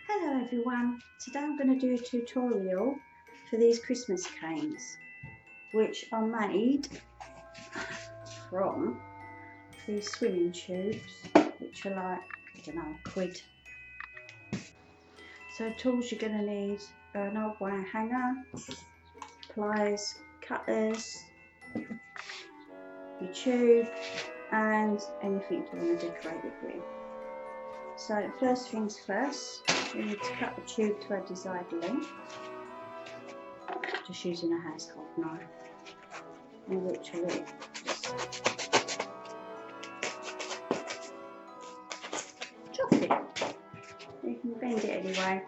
Hello everyone, today I'm going to do a tutorial for these Christmas canes, which are made from these swimming tubes, which are like, I don't know, quid. So tools you're going to need are an old wire hanger, pliers, cutters, your tube and anything you want to decorate it with. So first things first, we need to cut the tube to a desired length, just using a household knife, and literally just chop it. You can bend it anyway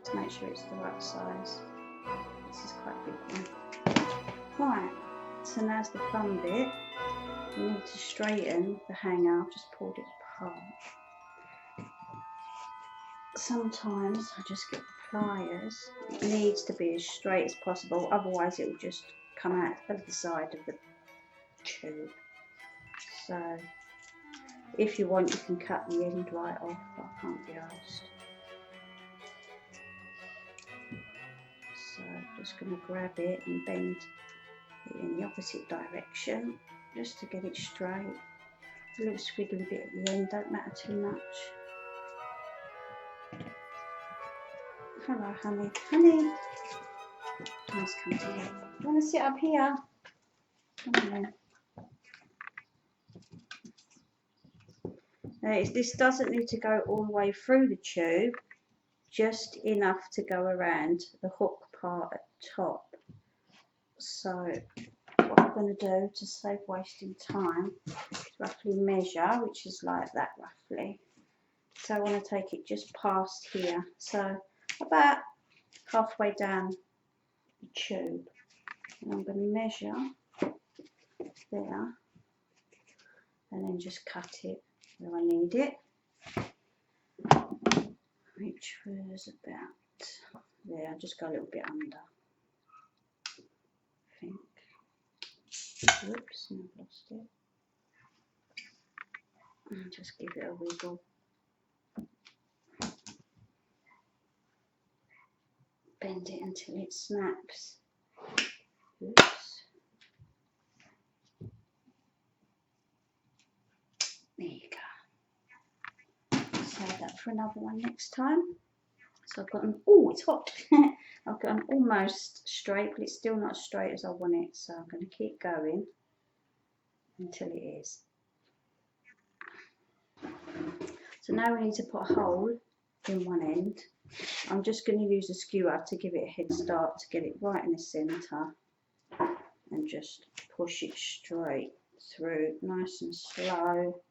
to make sure it's the right size. This is quite a big one. Right, so now's the fun bit. You need to straighten the hanger. I've just pulled it apart. Sometimes I just get the pliers. It needs to be as straight as possible, otherwise it will just come out of the side of the tube. So if you want, you can cut the end right off, but I can't be arsed. So I'm just going to grab it and bend it in the opposite direction just to get it straight. A little squiggly bit at the end, don't matter too much. Hello honey, honey, nice come to you. You want to sit up here? Come on then. This doesn't need to go all the way through the tube, just enough to go around the hook part at the top. So what I'm going to do to save wasting time is roughly measure, which is like that roughly. So I want to take it just past here, so about halfway down the tube, and I'm going to measure there and then just cut it where I need it, which was about there. I'll just go a little bit under, I think. Whoops, I've lost it. And just give it a wiggle. Bend it until it snaps. Oops. There you go. Save that for another one next time. So I've got an, oh it's hot. I've got an almost straight, but it's still not as straight as I want it. So I'm going to keep going until it is. So now we need to put a hole in one end. I'm just going to use a skewer to give it a head start to get it right in the centre and just push it straight through nice and slow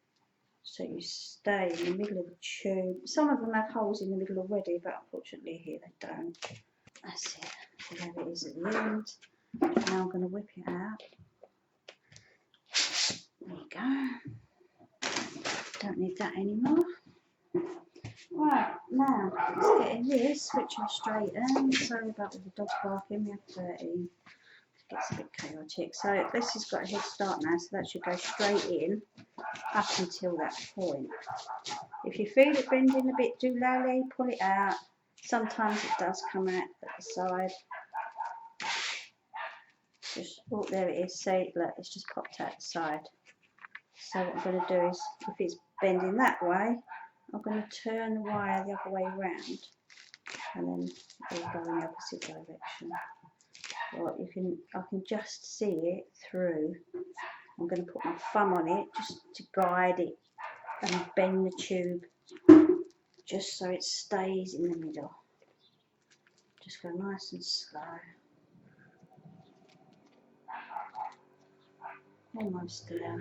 so you stay in the middle of the tube. Some of them have holes in the middle already, but unfortunately here they don't. That's it. So there it is at the end. Now I'm going to whip it out. There you go. Don't need that anymore. Right, now let's get in this, which I'll straighten. Sorry about all the dogs barking, we have 13. It gets a bit chaotic. So this has got a head start now, so that should go straight in up until that point. If you feel it bending a bit too lally, pull it out. Sometimes it does come out at the side. Just, oh, there it is. See, look, it's just popped out the side. So what I'm going to do is, if it's bending that way, I'm going to turn the wire the other way around, and then it'll go in the opposite direction. Well, I can just see it through. I'm going to put my thumb on it just to guide it and bend the tube just so it stays in the middle. Just go nice and slow. Almost there.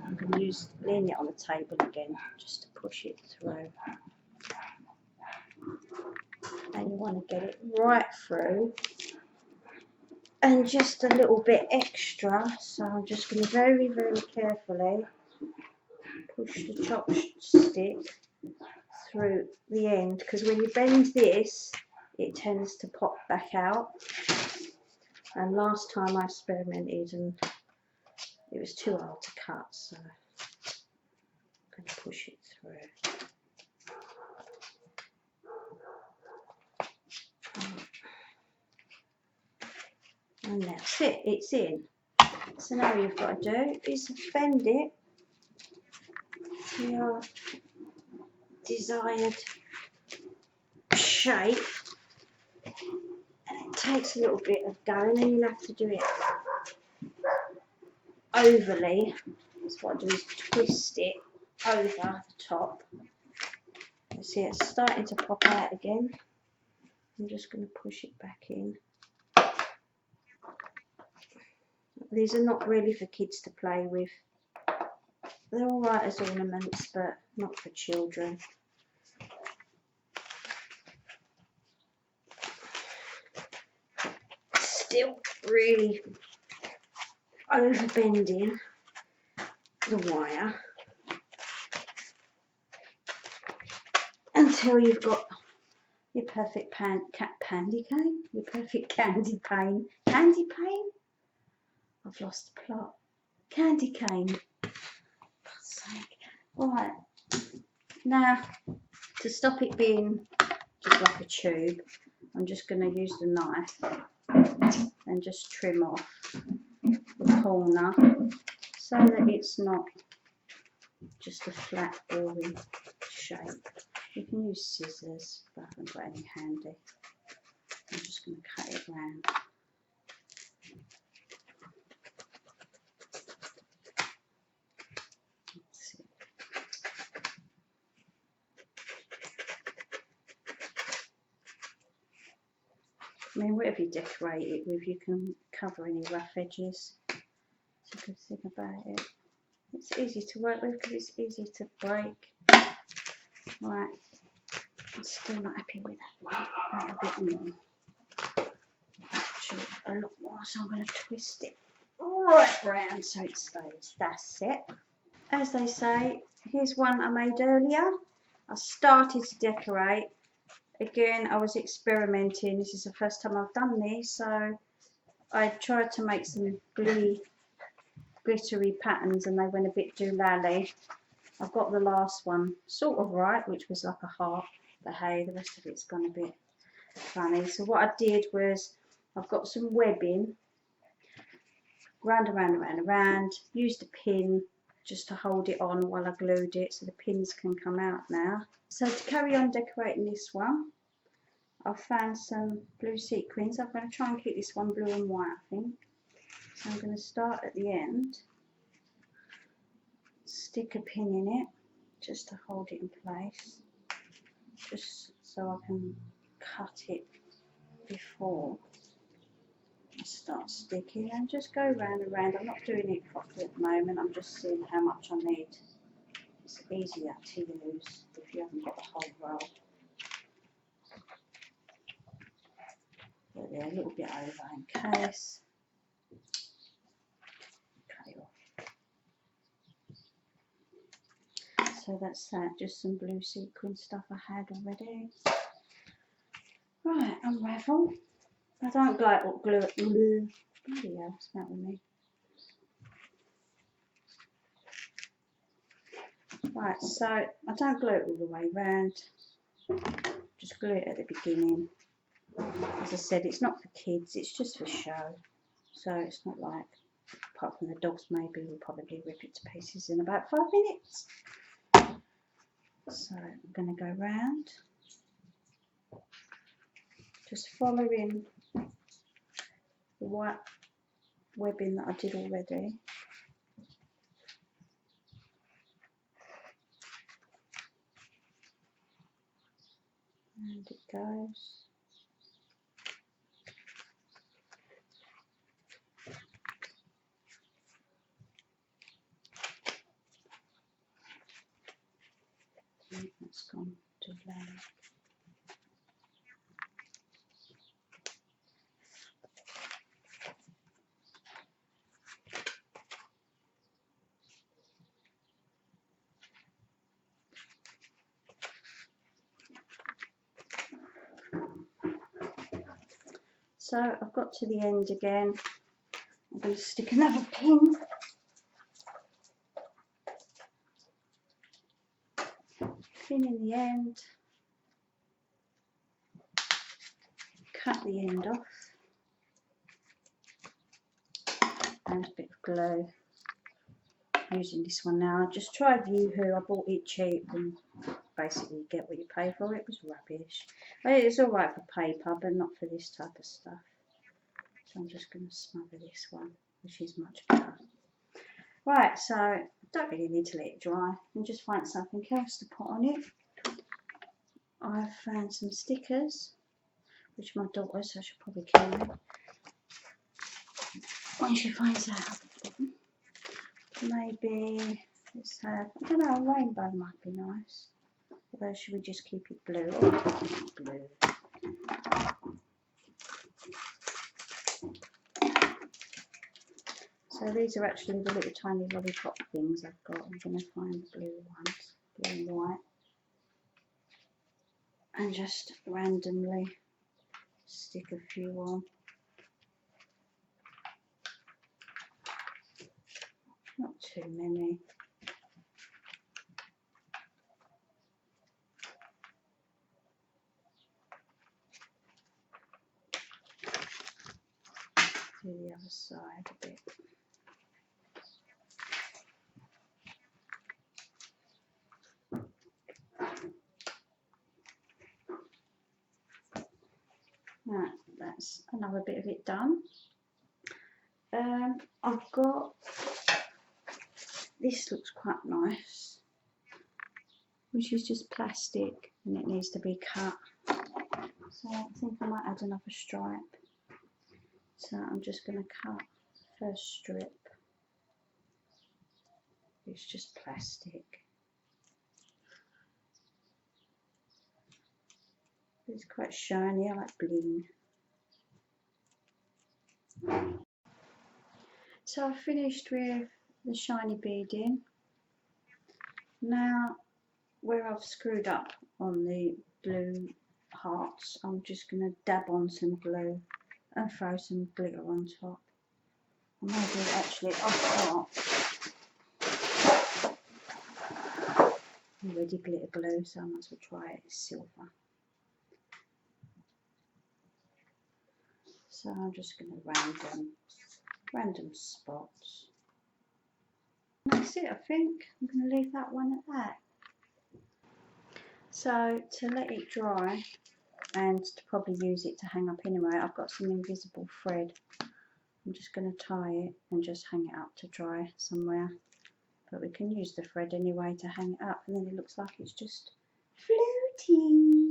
I'm going to lean it on the table again just to push it through. And you want to get it right through and just a little bit extra. So I'm just going to very, very carefully push the chopstick through the end, because when you bend this, it tends to pop back out. And last time I experimented and it was too hard to cut, so I'm going to push it through. And that's it, it's in. So now all you've got to do is bend it to your desired shape. And it takes a little bit of going, and you'll have to do it overly. That's what I do, is twist it over the top. You see it's starting to pop out again. I'm just going to push it back in. These are not really for kids to play with. They're alright as ornaments, but not for children. Still really overbending the wire until you've got your perfect candy cane, your perfect candy pane. Candy pane? I've lost the plot. Candy cane. God's sake. Right. Now, to stop it being just like a tube, I'm just going to use the knife and just trim off the corner so that it's not just a flat, boring shape. You can use scissors, but I haven't got any handy. I'm just going to cut it round. I mean, whatever you decorate it with, you can cover any rough edges. That's a good thing about it. It's easy to work with because it's easy to break. Right, I'm still not happy with that one. Add a bit more. Actually, a lot more, so I'm going to twist it right round so it stays. That's it. As they say, here's one I made earlier. I started to decorate. Again, I was experimenting. This is the first time I've done this, so I tried to make some glittery patterns and they went a bit doolally. I've got the last one sort of right, which was like a heart, but hey, the rest of it's gone a bit funny. So what I did was I've got some webbing, round, used a pin just to hold it on while I glued it so the pins can come out now. So to carry on decorating this one, I've found some blue sequins. I'm going to try and keep this one blue and white, I think. So I'm going to start at the end, stick a pin in it just to hold it in place, just so I can cut it before I start sticking, and just go round and round. I'm not doing it properly at the moment, I'm just seeing how much I need. It's easier to use if you haven't got the whole roll. But yeah, a little bit over in case. Cut it off. So that's that, just some blue sequin stuff I had already. Right, unravel. I don't like what glue it. Bloody hell, what's that with me? Right, so I don't glue it all the way round. Just glue it at the beginning. As I said, it's not for kids, it's just for show. So it's not like, apart from the dogs maybe, will probably rip it to pieces in about 5 minutes. So I'm going to go round, just following the white webbing that I did already. And it goes. That's gone too low. So I've got to the end again. I'm going to stick another pin. Pin in the end. cut the end off and a bit of glue. I'm using this one now. I just tried Yoo-Hoo. I bought it cheap and basically you get what you pay for. It was rubbish. It's alright for paper, but not for this type of stuff. So I'm just going to smother this one, which is much better. Right, so I don't really need to let it dry and just find something else to put on it. I've found some stickers, which my daughter, so I should probably kill her when she finds out. Maybe let's have, I don't know, a rainbow might be nice. Although should we just keep it blue? Oh, blue. So these are actually the little tiny lollipop things I've got. I'm going to find blue ones, blue and white, and just randomly stick a few on. Not too many. Do the other side a bit. Right, that's another bit of it done. I've got, this looks quite nice, which is just plastic and it needs to be cut. So I think I might add another stripe. So I'm just going to cut the first strip. It's just plastic. It's quite shiny, I like bling. So I've finished with the shiny beading. Now, where I've screwed up on the blue hearts, I'm just going to dab on some glue and throw some glitter on top. Maybe actually I've got already glitter glue, so I might as well try it. It's silver. So I'm just going to random spots. That's it, I think. I'm going to leave that one at that. So to let it dry and to probably use it to hang up anyway, I've got some invisible thread. I'm just going to tie it and just hang it up to dry somewhere. But we can use the thread anyway to hang it up, and then it looks like it's just floating.